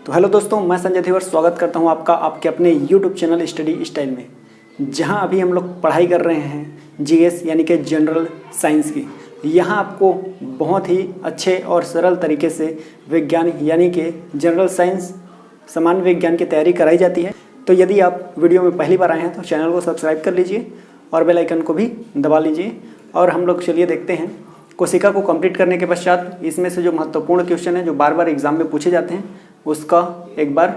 तो हेलो दोस्तों, मैं संजय धीवर स्वागत करता हूं आपका आपके अपने यूट्यूब चैनल स्टडी स्टाइल में, जहां अभी हम लोग पढ़ाई कर रहे हैं जीएस यानी कि जनरल साइंस की। यहां आपको बहुत ही अच्छे और सरल तरीके से विज्ञान यानी कि जनरल साइंस सामान्य विज्ञान की तैयारी कराई जाती है। तो यदि आप वीडियो में पहली बार आए हैं तो चैनल को सब्सक्राइब कर लीजिए और बेल आइकन को भी दबा लीजिए। और हम लोग चलिए देखते हैं कोशिका को कंप्लीट करने के पश्चात इसमें से जो महत्वपूर्ण क्वेश्चन है जो बार बार एग्जाम में पूछे जाते हैं उसका एक बार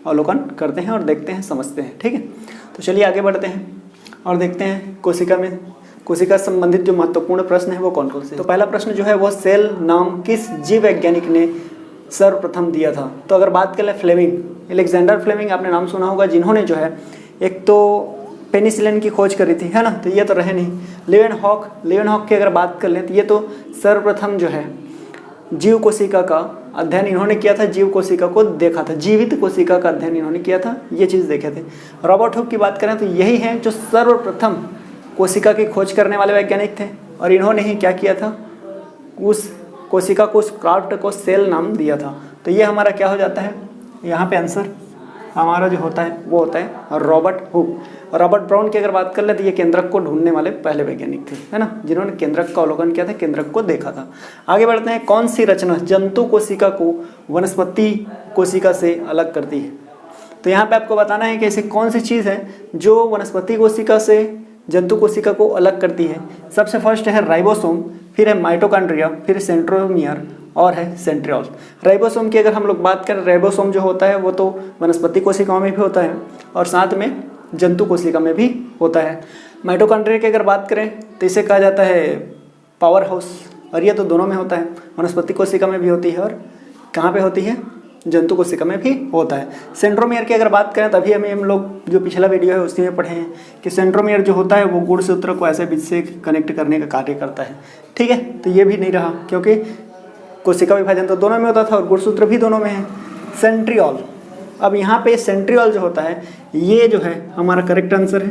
अवलोकन करते हैं और देखते हैं, समझते हैं। ठीक है, तो चलिए आगे बढ़ते हैं और देखते हैं कोशिका संबंधित जो महत्वपूर्ण प्रश्न है वो कौन कौन से। तो पहला प्रश्न जो है वो सेल नाम किस जीव वैज्ञानिक ने सर्वप्रथम दिया था। तो अगर बात करें फ्लेमिंग, अलेक्जेंडर फ्लेमिंग आपने नाम सुना होगा, जिन्होंने जो है एक तो पेनिसिलिन की खोज करी थी, है ना, तो ये तो रहे नहीं। लेवेनहॉक की अगर बात कर लें तो ये तो सर्वप्रथम जो है जीव कोशिका का अध्ययन इन्होंने किया था, जीव कोशिका को देखा था, जीवित कोशिका का अध्ययन इन्होंने किया था, ये चीज़ देखे थे। रॉबर्ट हुक की बात करें तो यही हैं जो सर्वप्रथम कोशिका की खोज करने वाले वैज्ञानिक थे और इन्होंने ही क्या किया था, उस कोशिका को, उस क्राफ्ट को सेल नाम दिया था। तो ये हमारा क्या हो जाता है, यहाँ पे आंसर हमारा जो होता है वो होता है रॉबर्ट हुक। रॉबर्ट ब्राउन की अगर बात कर ले तो ये केंद्रक को ढूंढने वाले पहले वैज्ञानिक थे, है ना, जिन्होंने केंद्रक का अवलोकन किया था, केंद्रक को देखा था। आगे बढ़ते हैं, कौन सी रचना जंतु कोशिका को वनस्पति कोशिका से अलग करती है। तो यहाँ पे आपको बताना है कि ऐसी कौन सी चीज़ है जो वनस्पति कोशिका से जंतु कोशिका को अलग करती है। सबसे फर्स्ट है राइबोसोम, फिर है माइटोकॉन्ड्रिया, फिर सेंट्रोमियर और है सेंट्रियोल। राइबोसोम की अगर हम लोग बात करें, राइबोसोम जो होता है वो तो वनस्पति कोशिकाओं में भी होता है और साथ में जंतु कोशिका में भी होता है। माइटोकॉन्ड्रिया की अगर बात करें तो इसे कहा जाता है पावर हाउस, और ये तो दोनों में होता है, वनस्पति कोशिका में भी होती है और कहाँ पे होती है, जंतु कोशिका में भी होता है। सेंट्रोमियर की अगर बात करें तभी हम लोग जो पिछला वीडियो है उसी में पढ़े हैं कि सेंट्रोमियर जो होता है वो गुणसूत्र को ऐसे बीच से कनेक्ट करने का कार्य करता है। ठीक है, तो ये भी नहीं रहा क्योंकि कोशिका विभाजन तो दोनों में होता था और गुणसूत्र भी दोनों में है। सेंट्रियोल, अब यहाँ पे सेंट्रियोल जो होता है ये जो है हमारा करेक्ट आंसर है।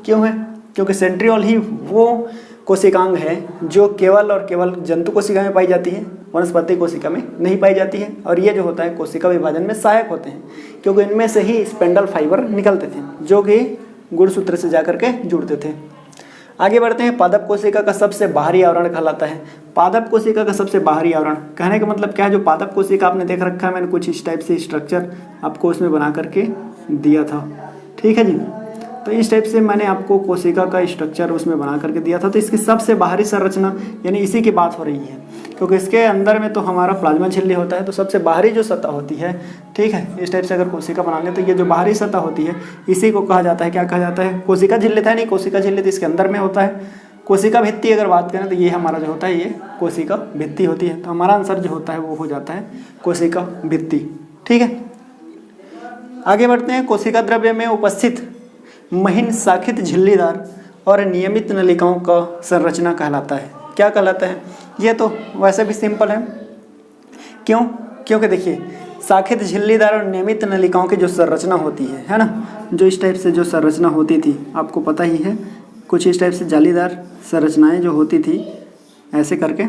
क्यों है, क्योंकि सेंट्रियोल ही वो कोशिकांग है जो केवल और केवल जंतु कोशिका में पाई जाती है, वनस्पति कोशिका में नहीं पाई जाती है। और ये जो होता है कोशिका विभाजन में सहायक होते हैं क्योंकि इनमें से ही स्पेंडल फाइबर निकलते थे जो कि गुणसूत्र से जाकर के जुड़ते थे। आगे बढ़ते हैं, पादप कोशिका का सबसे बाहरी आवरण कहलाता है। पादप कोशिका का सबसे बाहरी आवरण कहने का मतलब क्या है, जो पादप कोशिका आपने देख रखा है, मैंने कुछ इस टाइप से स्ट्रक्चर आपको उसमें बना करके दिया था। ठीक है जी, तो इस टाइप से मैंने आपको कोशिका का स्ट्रक्चर उसमें बना करके दिया था। तो इसकी सबसे बाहरी संरचना यानी इसी की बात हो रही है क्योंकि इसके अंदर में तो हमारा प्लाज्मा झिल्ली होता है। तो सबसे बाहरी जो सतह होती है, ठीक है, इस टाइप से अगर कोशिका बना लें तो ये जो बाहरी सतह होती है इसी को कहा जाता है, क्या कहा जाता है, कोशिका झिल्ली था। नहीं, कोशिका झिल्ली तो इसके अंदर में होता है। कोशिका भित्ति अगर बात करें तो ये हमारा जो होता है ये कोशिका भित्ति होती है। तो हमारा आंसर जो होता है वो हो जाता है कोशिका भित्ति। ठीक है, आगे बढ़ते हैं, कोशिका द्रव्य में उपस्थित महीन शाखित झिल्लीदार और नियमित नलिकाओं का संरचना कहलाता है। क्या कहलाता है, ये तो वैसे भी सिंपल है। क्यों, क्योंकि देखिए शाखित झिल्लीदार और नियमित नलिकाओं की जो संरचना होती है ना, जो इस टाइप से जो संरचना होती थी आपको पता ही है, कुछ इस टाइप से जालीदार संरचनाएं जो होती थी ऐसे करके,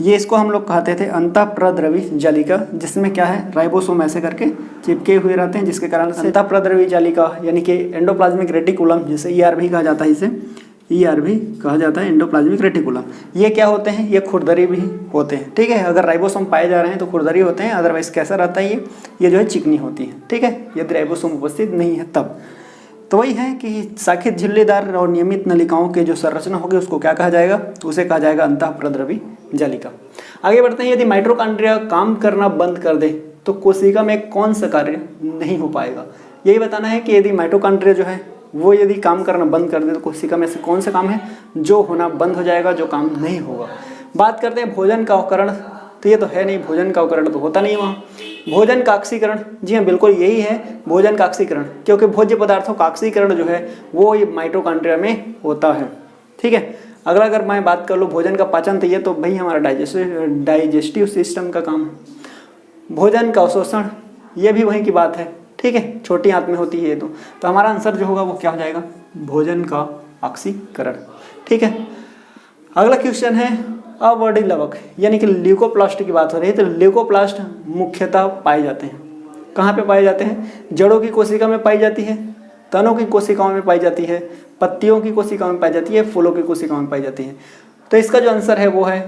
ये इसको हम लोग कहते थे अंतःप्रद्रवी जालिका, जिसमें क्या है, राइबोसोम ऐसे करके चिपके हुए रहते हैं, जिसके कारण से अंतःप्रद्रवी जालिका यानी कि एंडोप्लाज्मिक रेटिकुलम, जिसे ईआरवी कहा जाता है, इसे ईआरवी कहा जाता है, एंडोप्लाज्मिक रेटिकुलम। ये क्या होते हैं, ये खुरदरी भी होते हैं। ठीक है, अगर राइबोसोम पाए जा रहे हैं तो खुरदरी होते हैं, अदरवाइज कैसा रहता है ये जो है चिकनी होती है। ठीक है, यदि राइबोसोम उपस्थित नहीं है तब। तो वही है कि शाखित झिल्लीदार और नियमित नलिकाओं के जो संरचना होगी उसको क्या कहा जाएगा, उसे कहा जाएगा अंतःप्रद्रवी जालिका। आगे बढ़ते हैं, यदि माइटोकॉन्ड्रिया काम करना बंद कर दे तो कोशिका में कौन सा कार्य नहीं हो पाएगा। यही बताना है कि यदि माइटोकॉन्ड्रिया जो है वो यदि काम करना बंद कर दे तो कोशिका में से कौन सा काम है जो होना बंद हो जाएगा, जो काम नहीं होगा। बात करते हैं भोजन का अवकरण, तो ये तो है नहीं, भोजन का अवकरण तो होता नहीं वहाँ। भोजन का ऑक्सीकरण, जी हाँ बिल्कुल यही है भोजन का ऑक्सीकरण, क्योंकि भोज्य पदार्थों का ऑक्सीकरण जो है वो ये माइटोकॉन्ड्रिया में होता है। ठीक है, अगला अगर मैं बात कर लूँ भोजन का पाचन, तो ये तो भाई हमारा डाइजेस्टिव सिस्टम का काम है। भोजन का अवशोषण, ये भी वहीं की बात है। ठीक है, छोटी आंत में होती है ये तो हमारा आंसर जो होगा वो क्या हो जाएगा, भोजन का ऑक्सीकरण। ठीक है, अगला क्वेश्चन है अवर्णी लवक यानी कि ल्यूकोप्लास्ट की बात हो रही है। तो ल्यूकोप्लास्ट मुख्यतः पाए जाते हैं कहाँ पे पाए जाते हैं? जड़ों की कोशिका में पाई जाती है, तनों की कोशिकाओं में पाई जाती है, पत्तियों की कोशिकाओं में पाई जाती है, फूलों की कोशिकाओं में पाई जाती है। तो इसका जो आंसर है वो है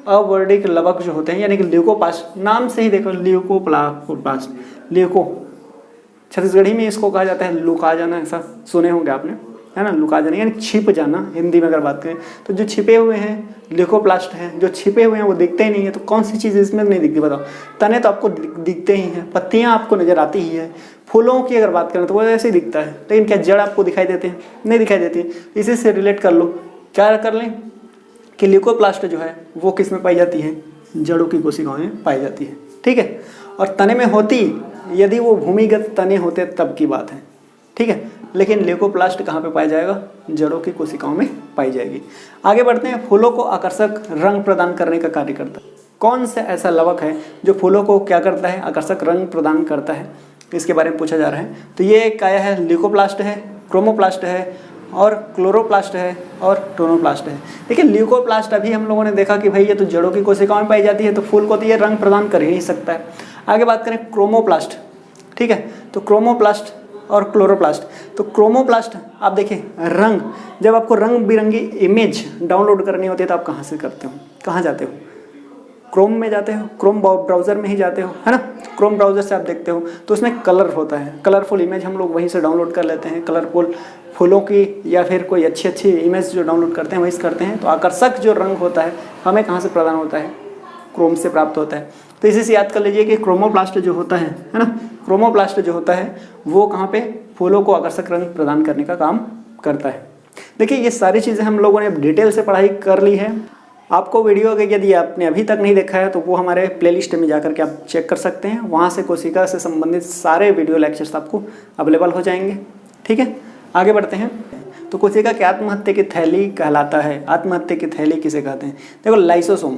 अवर्णिक लवक जो होते हैं यानी कि ल्यूकोप्लास्ट। नाम से ही देखो ल्यूकोप्लास्ट, ल्यूको छत्तीसगढ़ी में इसको कहा जाता है लुका जाना, ऐसा सुने होंगे आपने, है ना। लुका जाना यानी छिप जाना हिंदी में अगर बात करें तो। जो छिपे हुए हैं ल्यूकोप्लास्ट हैं, जो छिपे हुए हैं वो दिखते ही नहीं है। तो कौन सी चीज़ इसमें नहीं दिखती बताओ? तने तो आपको दिखते ही हैं, पत्तियां आपको नजर आती ही है, फूलों की अगर बात करें तो वो ऐसे ही दिखता है, लेकिन क्या जड़ आपको दिखाई देते हैं? नहीं दिखाई देती है। इसी से रिलेट कर लो, क्या कर लें कि ल्यूकोप्लास्ट जो है वो किस में पाई जाती है? जड़ों की कोशिकाओं में पाई जाती है, ठीक है। और तने में होती यदि वो भूमिगत तने होते तब की बात है, ठीक है। लेकिन ल्यूकोप्लास्ट कहाँ पे पाया जाएगा? जड़ों की कोशिकाओं में पाई जाएगी। आगे बढ़ते हैं। फूलों को आकर्षक रंग प्रदान करने का कार्य करता है। कौन सा ऐसा लवक है जो फूलों को क्या करता है? आकर्षक रंग प्रदान करता है, इसके बारे में पूछा जा रहा है। तो ये क्या है? ल्यूकोप्लास्ट है, क्रोमोप्लास्ट है और क्लोरोप्लास्ट है और टोनोप्लास्ट है। देखिए ल्यूकोप्लास्ट अभी हम लोगों ने देखा कि भाई ये तो जड़ों की कोशिकाओं में पाई जाती है, तो फूल को तो ये रंग प्रदान कर ही नहीं सकता है। आगे बात करें क्रोमोप्लास्ट, ठीक है। तो क्रोमोप्लास्ट और क्लोरोप्लास्ट। तो क्रोमोप्लास्ट आप देखिए रंग, जब आपको रंग बिरंगी इमेज डाउनलोड करनी होती है तो आप कहाँ से करते हो? कहाँ जाते हो? क्रोम में जाते हो, क्रोम ब्राउज़र में ही जाते हो, है ना। क्रोम ब्राउज़र से आप देखते हो तो उसमें कलर होता है, कलरफुल इमेज हम लोग वहीं से डाउनलोड कर लेते हैं। कलरफुल फूलों की या फिर कोई अच्छी अच्छी इमेज जो डाउनलोड करते हैं वहीं से करते हैं। तो आकर्षक जो रंग होता है हमें कहाँ से प्रदान होता है? क्रोम से प्राप्त होता है। तो इसी से याद कर लीजिए कि क्रोमोप्लास्ट जो होता है ना, क्रोमोप्लास्ट जो होता है वो कहाँ पे? फूलों को आकर्षक रंग प्रदान करने का काम करता है। देखिए ये सारी चीज़ें हम लोगों ने डिटेल से पढ़ाई कर ली है। आपको वीडियो के यदि आपने अभी तक नहीं देखा है तो वो हमारे प्लेलिस्ट में जाकर के आप चेक कर सकते हैं। वहाँ से कोशिका से संबंधित सारे वीडियो लेक्चर्स आपको अवेलेबल हो जाएंगे, ठीक है। आगे बढ़ते हैं। तो कोशिका की आत्महत्या की थैली कहलाता है। आत्महत्या की थैली किसे कहते हैं? देखो लाइसोसोम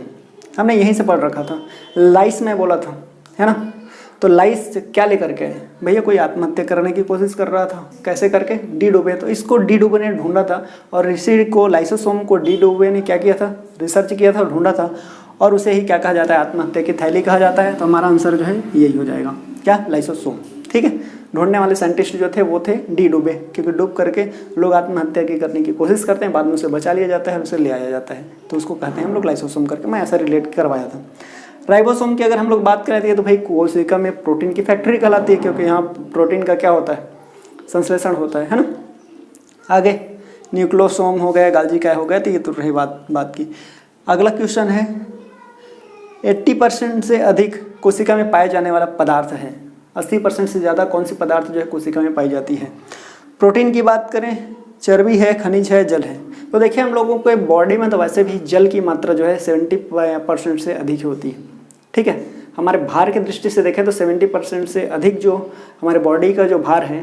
हमने यहीं से पढ़ रखा था, लाइस में बोला था, है ना। तो लाइस क्या लेकर के आए? भैया कोई आत्महत्या करने की कोशिश कर रहा था, कैसे करके? डी डुबे। तो इसको डी डुबे ने ढूंढा था और इसी को लाइसोसोम को डी डुबे ने क्या किया था? रिसर्च किया था, ढूंढा था, और उसे ही क्या कहा जाता है? आत्महत्या की थैली कहा जाता है। तो हमारा आंसर जो है यही हो जाएगा, क्या? लाइसोसोम, ठीक है। ढूंढने वाले साइंटिस्ट जो थे वो थे डी डुबे, क्योंकि डूब करके लोग आत्महत्या की करने की कोशिश करते हैं, बाद में उसे बचा लिया जाता है, उसे ले आया जाता है, तो उसको कहते हैं हम लोग लाइसोसोम करके। मैं ऐसा रिलेट करवाया था। राइबोसोम की अगर हम लोग बात करें तो भाई कोशिका में प्रोटीन की फैक्ट्री कहलाती है, क्योंकि यहाँ प्रोटीन का क्या होता है? संश्लेषण होता है ना। आगे न्यूक्लियोसोम हो गया, गाल्जी काय हो गया, तो ये तो रही बात की। अगला क्वेश्चन है 80% से अधिक कोशिका में पाए जाने वाला पदार्थ है। 80% से ज़्यादा कौन सी पदार्थ जो है कोशिका में पाई जाती है? प्रोटीन की बात करें, चर्बी है, खनिज है, जल है। तो देखिए हम लोगों के बॉडी में तो वैसे भी जल की मात्रा जो है 70% से अधिक होती है, ठीक है। हमारे भार की दृष्टि से देखें तो 70% से अधिक जो हमारे बॉडी का जो भार है,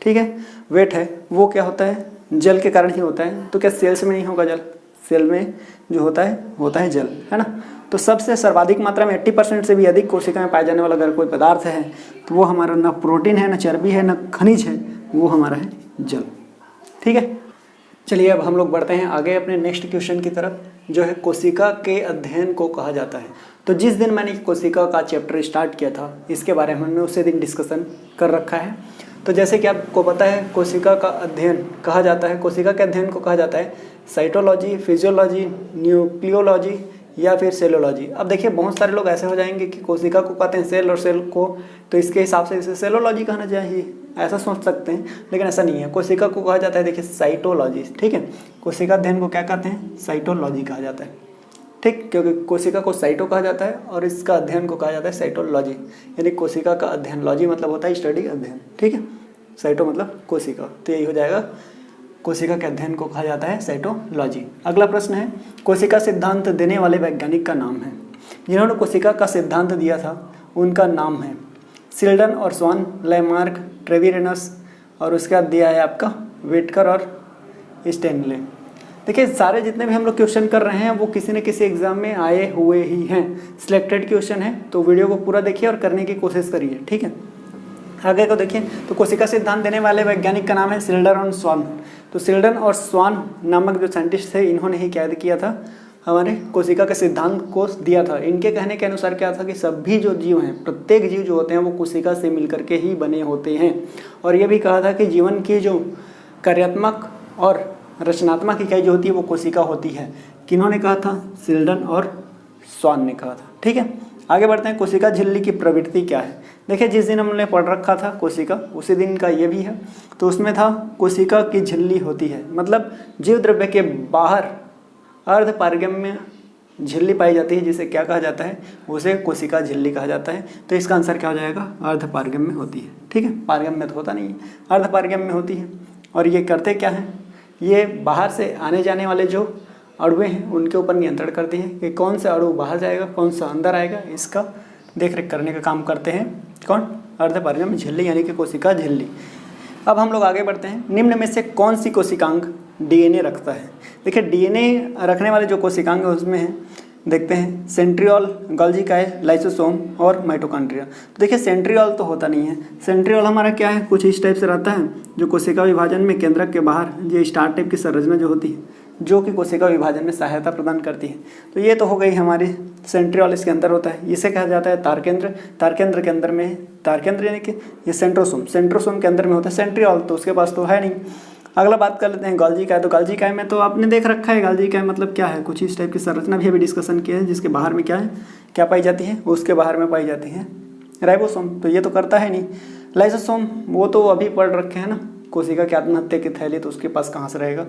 ठीक है, वेट है, वो क्या होता है? जल के कारण ही होता है। तो क्या सेल्स में नहीं होगा जल? सेल में जो होता है जल, है ना। तो सबसे सर्वाधिक मात्रा में 80% से भी अधिक कोशिका में पाए जाने वाला अगर कोई पदार्थ है तो वो हमारा ना प्रोटीन है, ना चर्बी है, ना खनिज है, वो हमारा है जल, ठीक है। चलिए अब हम लोग बढ़ते हैं आगे अपने नेक्स्ट क्वेश्चन की तरफ, जो है कोशिका के अध्ययन को कहा जाता है। तो जिस दिन मैंने कोशिका का चैप्टर स्टार्ट किया था इसके बारे में हमने उसी दिन डिस्कशन कर रखा है। तो जैसे कि आपको पता है कोशिका का अध्ययन कहा जाता है, कोशिका के अध्ययन को कहा जाता है साइटोलॉजी, फिजियोलॉजी, न्यूक्लियोलॉजी या फिर सेलोलॉजी। अब देखिए बहुत सारे लोग ऐसे हो जाएंगे कि कोशिका को कहते हैं सेल और सेल को, तो इसके हिसाब से इसे सेलोलॉजी कहना चाहिए, ऐसा सोच सकते हैं, लेकिन ऐसा नहीं है। कोशिका को कहा जाता है देखिए साइटोलॉजी, ठीक है। कोशिका अध्ययन को क्या कहते हैं? साइटोलॉजी कहा जाता है, ठीक, क्योंकि कोशिका को साइटो कहा जाता है और इसका अध्ययन को कहा जाता है साइटोलॉजी, यानी कोशिका का अध्ययन। लॉजी मतलब होता है स्टडी, अध्ययन, ठीक है। साइटो मतलब कोशिका, तो यही हो जाएगा, कोशिका के अध्ययन को कहा जाता है साइटोलॉजी। अगला प्रश्न है कोशिका सिद्धांत देने वाले वैज्ञानिक का नाम है। जिन्होंने कोशिका का सिद्धांत दिया था उनका नाम है सिल्डन और स्वान, लैमार्क, ट्रेविरेनस, और उसके बाद दिया है आपका विटकर और स्टेनले। देखिए सारे जितने भी हम लोग क्वेश्चन कर रहे हैं वो किसी न किसी एग्जाम में आए हुए ही हैं, सिलेक्टेड क्वेश्चन है, तो वीडियो को पूरा देखिए और करने की कोशिश करिए, ठीक है। आगे को देखिए, तो कोशिका सिद्धांत देने वाले वैज्ञानिक का नाम है सिल्डन और स्वान। तो सिल्डन और स्वान नामक जो साइंटिस्ट थे इन्होंने ही क्या किया था? हमारे कोशिका के सिद्धांत को दिया था। इनके कहने के अनुसार क्या था कि सभी जो जीव हैं, प्रत्येक जीव जो होते हैं वो कोशिका से मिलकर के ही बने होते हैं। और ये भी कहा था कि जीवन की जो कार्यात्मक और रचनात्मक इकाई जो होती है वो कोशिका होती है। किन्होंने कहा था? सिल्डन और स्वान ने कहा था। ठीक है, आगे बढ़ते हैं। कोशिका झिल्ली की प्रवृत्ति क्या है? देखिए, जिस दिन हमने पढ़ रखा था कोशिका, उसी दिन का ये भी है। तो उसमें था कोशिका की झिल्ली होती है, मतलब जीव द्रव्य के बाहर अर्ध पारगम्य झिल्ली पाई जाती है, जिसे क्या कहा जाता है? उसे कोशिका झिल्ली कहा जाता है। तो इसका आंसर क्या हो जाएगा? अर्ध पारगम्य होती है। ठीक है, पारगम्य तो होता नहीं है, अर्ध पारगम्य होती है। और ये करते क्या है? ये बाहर से आने जाने वाले जो अणुएं हैं उनके ऊपर नियंत्रण करती है कि कौन सा अणु बाहर जाएगा, कौन सा अंदर आएगा। इसका देखरेख करने का काम करते हैं कौन? अर्ध पारगम्य झिल्ली यानी कि कोशिका झिल्ली। अब हम लोग आगे बढ़ते हैं। निम्न में से कौन सी कोशिकांग डीएनए रखता है? देखिए, डीएनए रखने वाले जो कोशिकांग है उसमें है, देखते हैं, सेंट्रियोल, गोल्गी काई, लाइसोसोम और माइटोकॉन्ड्रिया। तो देखिए, सेंट्रियोल तो होता नहीं है। सेंट्रियोल हमारा क्या है? कुछ इस टाइप से रहता है, जो कोशिका विभाजन में केंद्रक के बाहर ये स्टार टाइप की संरचना जो होती है, जो कि कोशिका विभाजन में सहायता प्रदान करती है। तो ये तो हो गई हमारी सेंट्रियोल, इसके अंदर होता है। इसे कहा जाता है तारकेंद्र। तारकेंद्र के अंदर में, तारकेंद्र यानी कि ये सेंट्रोसोम, सेंट्रोसोम के अंदर में होता है सेंट्रियोल, तो उसके पास तो है नहीं। अगला बात कर लेते हैं गोल्गी काई। तो गोल्गी काई में तो आपने देख रखा है, गोल्गी काई मतलब क्या है? कुछ इस टाइप की संरचना भी अभी डिस्कशन किया है, जिसके बाहर में क्या है, क्या पाई जाती है? उसके बाहर में पाई जाती है राइबोसोम। तो ये तो करता है नहीं। लाइसोसोम वो तो अभी पढ़ रखे हैं ना, कोशिका की आत्महत्या की थैली, तो उसके पास कहाँ से रहेगा?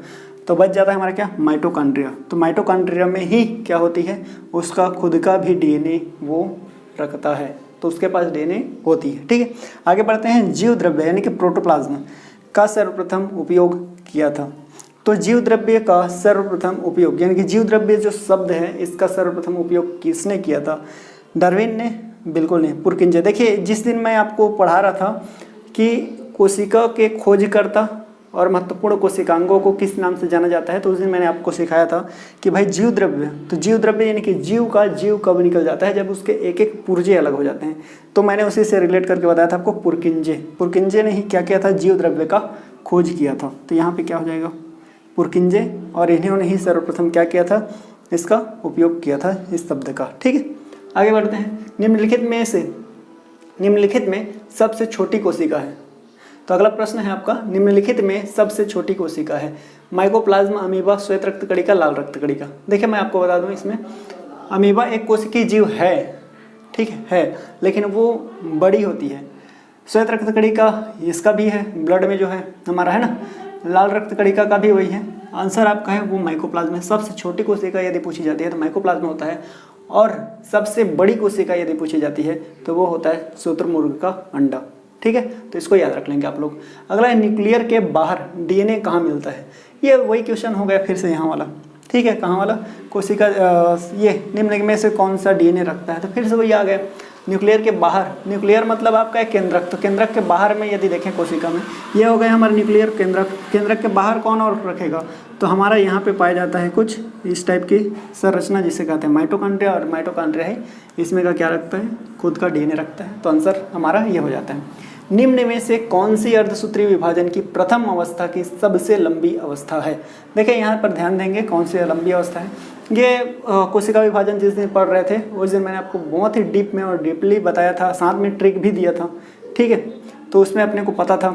तो बच जाता है हमारा क्या? माइटोकॉन्ड्रिया। तो माइटोकॉन्ड्रिया में ही क्या होती है? उसका खुद का भी डीएनए वो रखता है, तो उसके पास डीएनए होती है। ठीक है, आगे बढ़ते हैं। जीव द्रव्य यानी कि प्रोटोप्लाज्म का सर्वप्रथम उपयोग किया था। तो जीव द्रव्य का सर्वप्रथम उपयोग यानी कि जीव द्रव्य जो शब्द है, इसका सर्वप्रथम उपयोग किसने किया था? डार्विन ने? बिल्कुल नहीं, पुरकिंजे। देखिए, जिस दिन मैं आपको पढ़ा रहा था कि कोशिका के खोजकर्ता और महत्वपूर्ण कोशिकांगों को किस नाम से जाना जाता है, तो उस दिन मैंने आपको सिखाया था कि भाई जीव द्रव्य, तो जीव द्रव्य यानी कि जीव का जीव कब निकल जाता है? जब उसके एक एक पुर्जे अलग हो जाते हैं। तो मैंने उसी से रिलेट करके बताया था आपको, पुरकिंजे। पुरकिंजे ने ही क्या किया था? जीव द्रव्य का खोज किया था। तो यहाँ पे क्या हो जाएगा? पुरकिंजे। और इन्होंने ही सर्वप्रथम क्या किया था? इसका उपयोग किया था, इस शब्द का। ठीक है, आगे बढ़ते हैं। निम्नलिखित में सबसे छोटी कोशिका है। तो अगला प्रश्न है आपका, निम्नलिखित में सबसे छोटी कोशिका है? माइकोप्लाज्मा, अमीबा, श्वेत रक्त कणिका, लाल रक्त कणिका। देखिए, मैं आपको बता दूं, इसमें अमीबा एक कोशिकीय जीव है, ठीक है, लेकिन वो बड़ी होती है। श्वेत रक्त कणिका इसका भी है, ब्लड में जो है हमारा है ना। लाल रक्त कणिका का भी वही है। आंसर आपका है वो माइकोप्लाज्मा है। सबसे छोटी कोशिका यदि पूछी जाती है तो माइकोप्लाज्मा होता है, और सबसे बड़ी कोशिका यदि पूछी जाती है तो वो होता है शुतुरमुर्ग का अंडा। ठीक है, तो इसको याद रख लेंगे आप लोग। अगला है, न्यूक्लियर के बाहर डीएनए कहाँ मिलता है? ये वही क्वेश्चन हो गया फिर से यहाँ वाला। ठीक है, कहाँ वाला? कोशिका, ये निम्न में से कौन सा डीएनए रखता है? तो फिर से वही आ गया, न्यूक्लियर के बाहर। न्यूक्लियर मतलब आपका है केंद्रक। तो केंद्रक के बाहर में यदि देखें कोशिका में, ये हो गया हमारा न्यूक्लियर केंद्रक। केंद्रक के बाहर कौन और रखेगा? तो हमारा यहाँ पे पाया जाता है कुछ इस टाइप की संरचना, जिसे कहते हैं माइटोकॉन्ड्रिया। और माइटोकॉन्ड्रिया है, इसमें का क्या रखता है? खुद का डीएनए रखता है। तो आंसर हमारा ये हो जाता है। निम्न में से कौन सी अर्धसूत्रीय विभाजन की प्रथम अवस्था की सबसे लंबी अवस्था है? देखिए, यहाँ पर ध्यान देंगे कौन सी लंबी अवस्था है। ये कोशिका विभाजन जिस दिन पढ़ रहे थे उस दिन मैंने आपको बहुत ही डीप में और डीपली बताया था, साथ में ट्रिक भी दिया था। ठीक है, तो उसमें अपने को पता था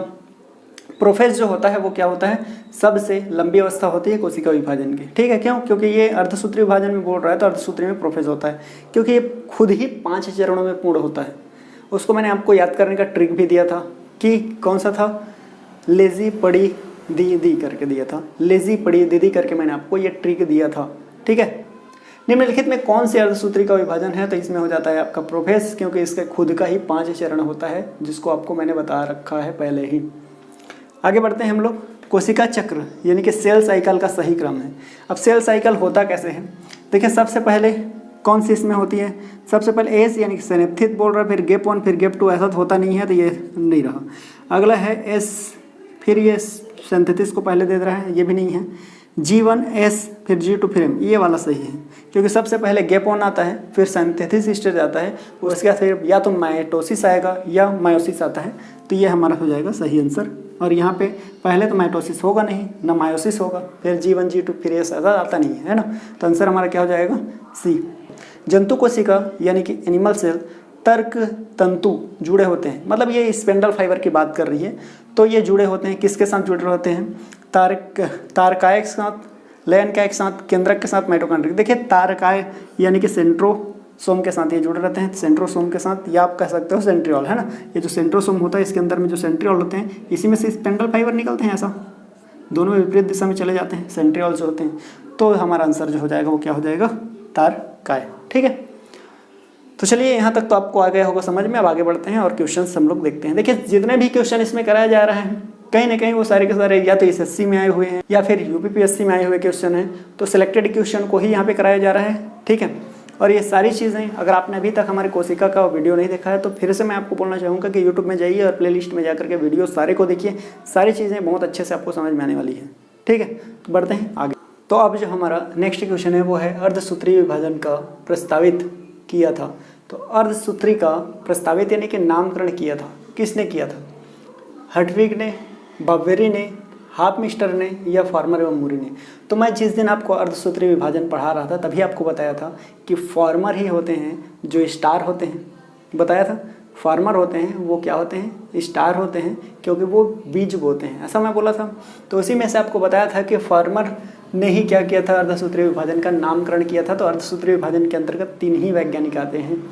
प्रोफेज जो होता है वो क्या होता है? सबसे लंबी अवस्था होती है कोशिका विभाजन की। ठीक है, क्यों? क्योंकि ये अर्धसूत्रीय विभाजन में बोल रहा है तो अर्धसूत्रीय में प्रोफेज होता है, क्योंकि ये खुद ही 5 चरणों में पूर्ण होता है। उसको मैंने आपको याद करने का ट्रिक भी दिया था कि कौन सा था? लेजी पड़ी दीदी करके दिया था। लेजी पड़ी दीदी करके मैंने आपको ये ट्रिक दिया था। ठीक है, निम्नलिखित में कौन सी अर्धसूत्री का विभाजन है? तो इसमें हो जाता है आपका प्रोफेज, क्योंकि इसके खुद का ही 5 चरण होता है, जिसको आपको मैंने बता रखा है पहले ही। आगे बढ़ते हैं हम लोग। कोशिका चक्र यानी कि सेल साइकिल का सही क्रम है। अब सेल साइकिल होता कैसे है? देखिए, सबसे पहले कौन सी इसमें होती है? सबसे पहले एस यानी कि सिनेप्थित बोल रहा है, फिर गैप 1, फिर गैप 2, ऐसा तो होता नहीं है, तो ये नहीं रहा। अगला है एस, फिर ये सिंथेसिस को पहले दे रहा है, ये भी नहीं है। G1 S, फिर G2, फिर M, ये वाला सही है, क्योंकि सबसे पहले गैप 1 आता है, फिर सिंथेसिस स्टेज आता है, उसके बाद फिर या तो माइटोसिस आएगा या मायोसिस आता है। तो ये हमारा हो जाएगा सही आंसर और यहाँ पे पहले तो माइटोसिस होगा नहीं, ना मायोसिस होगा, फिर G1 G2 फिर ये सारा आता नहीं है ना। तो आंसर हमारा क्या हो जाएगा? सी। जंतु कोशिका यानी कि एनिमल सेल तर्क तंतु जुड़े होते हैं, मतलब ये स्पेंडल फाइबर की बात कर रही है। तो ये जुड़े होते हैं, किसके साथ जुड़े होते हैं? तारकाय के साथ, लयनकाय के साथ, केंद्रक के साथ, माइटोकॉन्ड्रिया। देखिए तारकाय यानी कि सेंट्रोसोम के साथ ये जुड़े रहते हैं, सेंट्रोसोम के साथ, या आप कह सकते हो सेंट्रियोल, है ना। ये जो सेंट्रोसोम होता है इसके अंदर में जो सेंट्रियोल होते हैं इसी में से स्पेंडल फाइबर निकलते हैं, ऐसा दोनों में विपरीत दिशा में चले जाते हैं, सेंट्रियोल्स होते हैं। तो हमारा आंसर जो हो जाएगा वो क्या हो जाएगा? तारकाय। ठीक है, तो चलिए यहाँ तक तो आपको आ गया होगा समझ में। अब आगे बढ़ते हैं और क्वेश्चंस हम लोग देखते हैं। देखिए जितने भी क्वेश्चन इसमें कराया जा रहा है कहीं ना कहीं वो सारे के सारे या तो SSC में आए हुए हैं या फिर UPPSC में आए हुए क्वेश्चन हैं, तो सिलेक्टेड क्वेश्चन को ही यहाँ पे कराया जा रहा है। ठीक है, और ये सारी चीज़ें अगर आपने अभी तक हमारे कोशिका का वीडियो नहीं देखा है तो फिर से मैं आपको बोलना चाहूँगा कि यूट्यूब में जाइए और प्लेलिस्ट में जाकर के वीडियो सारे को देखिए, सारी चीज़ें बहुत अच्छे से आपको समझ में आने वाली है। ठीक है, तो बढ़ते हैं आगे। तो अब जो हमारा नेक्स्ट क्वेश्चन है वो है अर्धसूत्रीय विभाजन का प्रस्तावित किया था। तो अर्धसूत्री का प्रस्तावित यानी कि नामकरण किया था, किसने किया था? हर्टविग ने, बावेरी ने, हाफमिस्टर ने या फार्मर एवं मूरी ने? तो मैं जिस दिन आपको अर्धसूत्रीय विभाजन पढ़ा रहा था तभी आपको बताया था कि फार्मर ही होते हैं जो स्टार होते हैं, बताया था। फार्मर होते हैं वो क्या होते हैं? स्टार होते हैं, क्योंकि वो बीज बोते हैं, ऐसा मैं बोला था। तो उसी में से आपको बताया था कि फार्मर ने ही क्या किया था? अर्धसूत्रीय विभाजन का नामकरण किया था। तो अर्धसूत्रीय विभाजन के अंतर्गत 3 ही वैज्ञानिक आते हैं।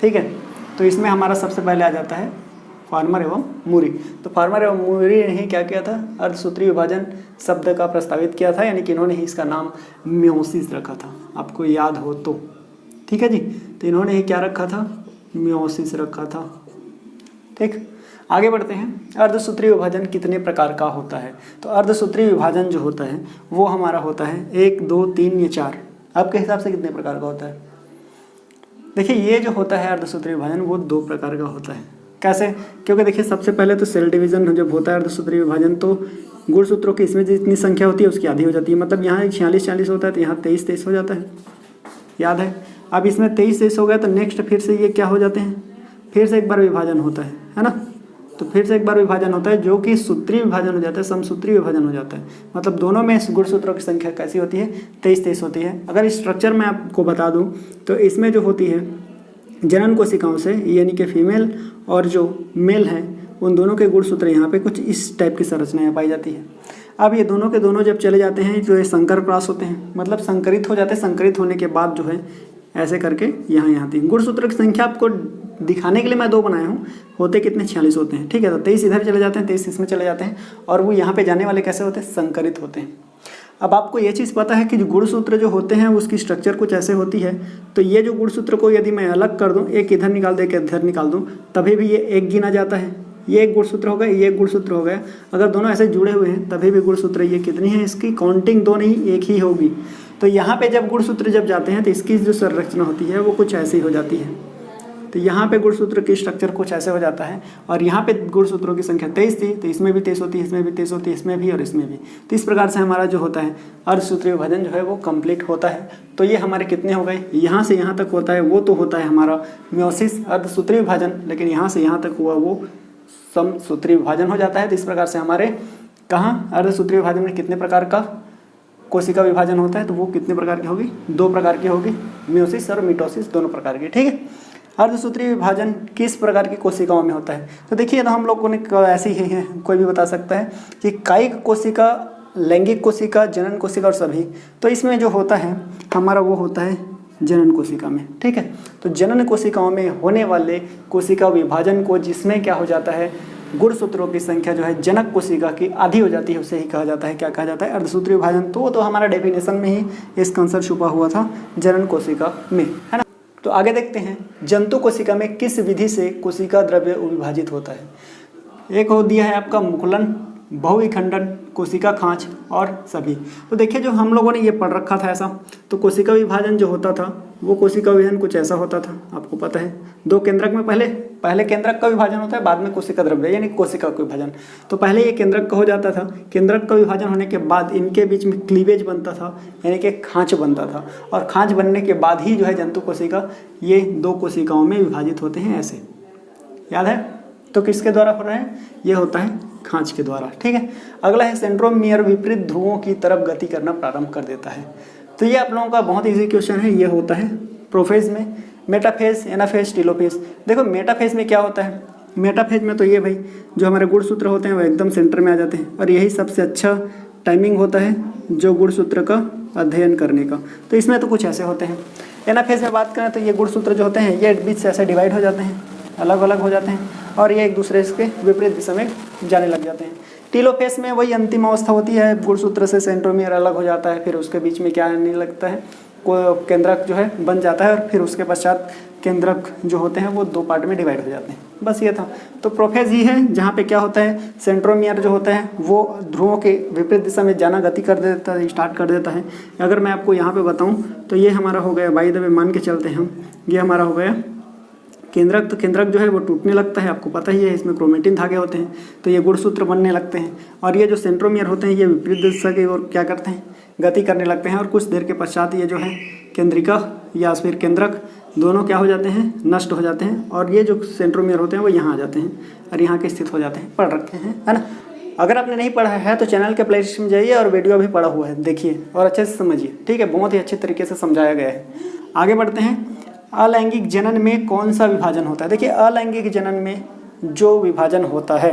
ठीक है, तो इसमें हमारा सबसे पहले आ जाता है फार्मर एवं मूरी। तो फार्मर एवं मूरी ने ही क्या किया था? अर्धसूत्रीय विभाजन शब्द का प्रस्तावित किया था, यानी कि इन्होंने ही इसका नाम मियोसिस रखा था, आपको याद हो तो। ठीक है जी, तो इन्होंने ही क्या रखा था? मियोसिस रखा था। ठीक, आगे बढ़ते हैं। अर्धसूत्रीय विभाजन कितने प्रकार का होता है? तो अर्धसूत्रीय विभाजन जो होता है वो हमारा होता है 1, 2, 3 या 4। आपके हिसाब से कितने प्रकार का होता है? देखिए ये जो होता है अर्धसूत्रीय विभाजन वो 2 प्रकार का होता है। कैसे? क्योंकि देखिए सबसे पहले तो सेल डिवीजन जब होता है अर्धसूत्रीय विभाजन तो गुणसूत्रों की इसमें जितनी संख्या होती है उसकी आधी हो जाती है। मतलब यहाँ 46 होता है तो यहाँ 23 हो जाता है, याद है। अब इसमें 23 हो गया तो नेक्स्ट फिर से ये क्या हो जाते हैं? फिर से एक बार विभाजन होता है ना। तो फिर से एक बार विभाजन होता है जो कि सूत्रीय विभाजन हो जाता है, समसूत्रीय विभाजन हो जाता है। मतलब दोनों में गुणसूत्रों की संख्या कैसी होती है? 23 होती है। अगर स्ट्रक्चर मैं आपको बता दूं तो इसमें जो होती है जनन कोशिकाओं से यानी कि फीमेल और जो मेल है उन दोनों के गुणसूत्र यहाँ पे कुछ इस टाइप की संरचनाएं पाई जाती है। अब ये दोनों के दोनों जब चले जाते हैं तो ये संकर प्रास होते हैं, मतलब संकरित हो जाते हैं। संकरित होने के बाद जो है ऐसे करके यहाँ 3 गुणसूत्र की संख्या आपको दिखाने के लिए मैं 2 बनाया हूँ। होते कितने? 46 होते हैं। ठीक है, तो 23 इधर चले जाते हैं, 23 इसमें चले जाते हैं, और वो यहाँ पे जाने वाले कैसे होते हैं? संकरित होते हैं। अब आपको ये चीज़ पता है कि जो गुणसूत्र जो होते हैं उसकी स्ट्रक्चर कुछ ऐसे होती है। तो ये जो गुणसूत्र को यदि मैं अलग कर दूँ, एक इधर निकाल दे, एक इधर निकाल दूँ, तभी भी ये एक गिना जाता है। ये एक गुणसूत्र हो गया, ये एक गुणसूत्र हो गया। अगर दोनों ऐसे जुड़े हुए हैं तभी भी गुणसूत्र ये कितनी है? इसकी काउंटिंग 2 नहीं, 1 ही होगी। तो यहाँ पे जब गुणसूत्र जब जाते हैं तो इसकी जो संरचना होती है वो कुछ ऐसी हो जाती है। तो यहाँ पे गुणसूत्र की स्ट्रक्चर कुछ ऐसे हो जाता है, और यहाँ पे गुणसूत्रों की संख्या 23 थी तो इसमें भी 23 होती है, इसमें भी 23 होती है, इसमें भी और इसमें भी। तो इस प्रकार से हमारा जो होता है अर्धसूत्रीय विभाजन जो है वो कंप्लीट होता है। तो ये हमारे कितने हो गए? यहाँ से यहाँ तक होता है वो तो होता है हमारा मियोसिस अर्धसूत्रीय विभाजन, लेकिन यहाँ से यहाँ तक हुआ वो समसूत्रीय विभाजन हो जाता है। तो इस प्रकार से हमारे कहाँ अर्धसूत्रीय विभाजन में कितने प्रकार का कोशिका विभाजन होता है? तो वो कितने प्रकार की होगी? 2 प्रकार की होगी, मियोसिस और मिटोसिस, दोनों प्रकार की। ठीक है, अर्धसूत्रीय विभाजन किस प्रकार की कोशिकाओं में होता है? तो देखिए तो हम लोगों ने ऐसी ही है, कोई भी बता सकता है कि कायिक कोशिका, लैंगिक कोशिका, जनन कोशिका और सभी। तो इसमें जो होता है हमारा वो होता है जनन कोशिका में। ठीक है, तो जनन कोशिकाओं में होने वाले कोशिका विभाजन को जिसमें क्या हो जाता है? गुणसूत्रों की संख्या जो है जनक कोशिका की आधी हो जाती है, उसे ही कहा जाता है, क्या कहा जाता है? अर्धसूत्रीय विभाजन। तो हमारा डेफिनेशन में ही इसका आंसर छुपा हुआ था जनन कोशिका में, है ना। तो आगे देखते हैं जंतु कोशिका में किस विधि से कोशिका द्रव्य विभाजित होता है। एक हो दिया है आपका मुकुलन, बहुविखंडन, कोशिका खांच और सभी। तो देखिए जो हम लोगों ने ये पढ़ रखा था ऐसा, तो कोशिका विभाजन जो होता था वो कोशिका विभाजन कुछ ऐसा होता था, आपको पता है। 2 केंद्रक में पहले केंद्रक का विभाजन होता है, बाद में कोशिका द्रव्य यानी कोशिका का विभाजन। तो पहले ये केंद्रक का हो जाता था, केंद्रक का विभाजन होने के बाद इनके बीच में क्लीवेज बनता था यानी कि खांच बनता था, और खांच बनने के बाद ही जो है जंतु कोशिका ये 2 कोशिकाओं में विभाजित होते हैं, ऐसे, याद है। तो किसके द्वारा हो रहा है? ये होता है खांच के द्वारा। ठीक है, अगला है सेंट्रोमियर विपरीत ध्रुवों की तरफ गति करना प्रारंभ कर देता है। तो ये आप लोगों का बहुत ईजी क्वेश्चन है। ये होता है प्रोफेज में, मेटाफेज, एनाफेज, टेलोफेज। देखो मेटाफेज में क्या होता है? मेटाफेज में तो ये भाई जो हमारे गुणसूत्र होते हैं वो एकदम सेंटर में आ जाते हैं, और यही सबसे अच्छा टाइमिंग होता है जो गुणसूत्र का अध्ययन करने का। तो इसमें तो कुछ ऐसे होते हैं। एनाफेज में बात करें तो ये गुणसूत्र जो होते हैं ये बीच से ऐसे डिवाइड हो जाते हैं, अलग अलग हो जाते हैं, और ये एक दूसरे के विपरीत दिशा में जाने लग जाते हैं। टेलोफेज में वही अंतिम अवस्था होती है, गुणसूत्र से सेंट्रोमियर अलग हो जाता है, फिर उसके बीच में क्या आने लगता है, केंद्रक जो है बन जाता है, और फिर उसके पश्चात केंद्रक जो होते हैं वो 2 पार्ट में डिवाइड हो जाते हैं। बस ये था। तो प्रोफेज ही है जहाँ पे क्या होता है, सेंट्रोमियर जो होता है वो ध्रुवों के विपरीत दिशा में जाना गति कर देता है, स्टार्ट कर देता है। अगर मैं आपको यहाँ पे बताऊँ तो ये हमारा हो गया, बाय द वे मान के चलते हैं हम, ये हमारा हो गया केंद्रक। तो केंद्रक जो है वो टूटने लगता है, आपको पता ही है, इसमें क्रोमेटिन धागे होते हैं, तो ये गुणसूत्र बनने लगते हैं। और ये जो सेंट्रोमियर होते हैं ये विपरीत दिशा की ओर क्या करते हैं, गति करने लगते हैं, और कुछ देर के पश्चात ये जो है केंद्रिका या फिर केंद्रक दोनों क्या हो जाते हैं, नष्ट हो जाते हैं, और ये जो सेंट्रोमियर होते हैं वो यहाँ आ जाते हैं और यहाँ के स्थित हो जाते हैं। पढ़ रखे हैं, है ना? अगर आपने नहीं पढ़ा है तो चैनल के प्लेलिस्ट में जाइए और वीडियो भी पढ़ा हुआ है, देखिए और अच्छे से समझिए। ठीक है, बहुत ही अच्छे तरीके से समझाया गया है। आगे बढ़ते हैं। अलैंगिक जनन में कौन सा विभाजन होता है? देखिए अलैंगिक जनन में जो विभाजन होता है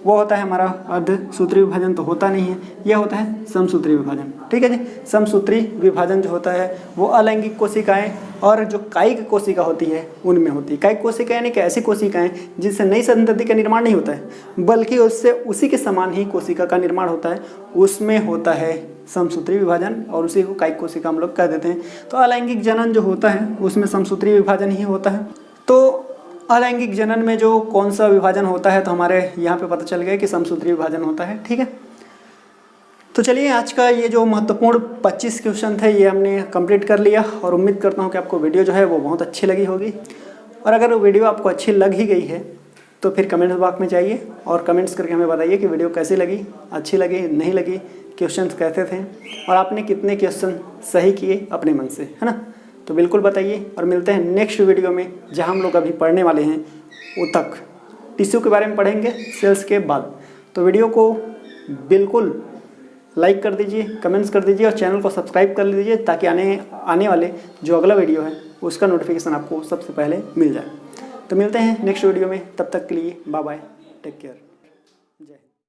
वो होता है हमारा अर्धसूत्री विभाजन, तो होता नहीं है, यह होता है समसूत्री विभाजन। ठीक है जी, समसूत्री विभाजन जो होता है वो अलैंगिक कोशिकाएं और जो कायिक कोशिका होती है उनमें होती है। कायिक कोशिका यानी कि ऐसी कोशिकाएं जिनसे नई संतति का निर्माण नहीं होता है, बल्कि उससे उसी के समान ही कोशिका का निर्माण होता है, उसमें होता है समसूत्री विभाजन, और उसी को कायिक कोशिका हम लोग कह देते हैं। तो अलैंगिक जनन जो होता है उसमें समसूत्री विभाजन ही होता है। तो अलैंगिक जनन में जो कौन सा विभाजन होता है, तो हमारे यहाँ पे पता चल गया कि समसूत्री विभाजन होता है। ठीक है, तो चलिए आज का ये जो महत्वपूर्ण 25 क्वेश्चन थे ये हमने कंप्लीट कर लिया, और उम्मीद करता हूँ कि आपको वीडियो जो है वो बहुत अच्छी लगी होगी। और अगर वीडियो आपको अच्छी लग ही गई है तो फिर कमेंट बॉक्स में जाइए और कमेंट्स करके हमें बताइए कि वीडियो कैसी लगी, अच्छी लगी, नहीं लगी, क्वेश्चन कैसे थे, और आपने कितने क्वेश्चन सही किए अपने मन से, है ना? तो बिल्कुल बताइए, और मिलते हैं नेक्स्ट वीडियो में जहां हम लोग अभी पढ़ने वाले हैं ऊतक, टिश्यू के बारे में पढ़ेंगे सेल्स के बाद। तो वीडियो को बिल्कुल लाइक कर दीजिए, कमेंट्स कर दीजिए, और चैनल को सब्सक्राइब कर लीजिए ताकि आने वाले जो अगला वीडियो है उसका नोटिफिकेशन आपको सबसे पहले मिल जाए। तो मिलते हैं नेक्स्ट वीडियो में, तब तक के लिए बाय बाय, टेक केयर।